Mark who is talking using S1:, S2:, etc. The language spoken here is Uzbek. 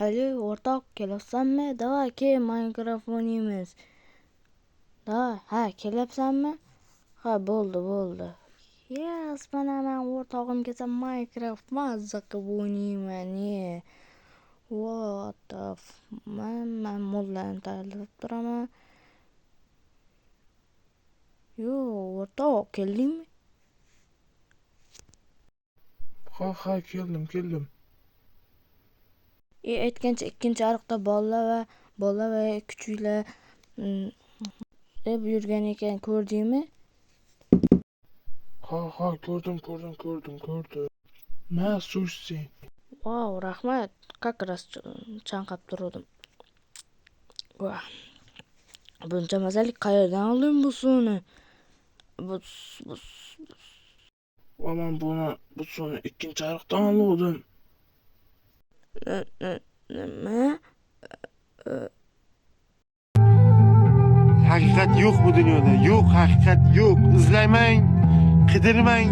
S1: Ali o'rtoq kelyapsanmi? Davay kel Minecraft o'ynaymiz. Davay, ha, kelyapsanmi? Ha, bo'ldi. Yes, mana men o'rtog'im kelsa Minecraft mazza qilib o'ynayman. What the men mo'llarni tayyorlab turaman. Yo, o'rtoq, keldingmi?
S2: Ha, keldim.
S1: Aytgancha ikkinchi ariqda bola va kuchuklar deb yurgan ekan, ko'rdingmi?
S2: Ha, ko'rdim. Ma, sushi.
S1: Vau, rahmat. Как раз chanqab turdim. Buncha mazalik qayerdan olding bu suvni?
S2: Va men bu suvni ikkinchi ariqdan oldim.
S1: Nima?
S3: Haqiqat yo'q bu dunyoda. Yo'q, haqiqat yo'q. Izlamang, qidirmang.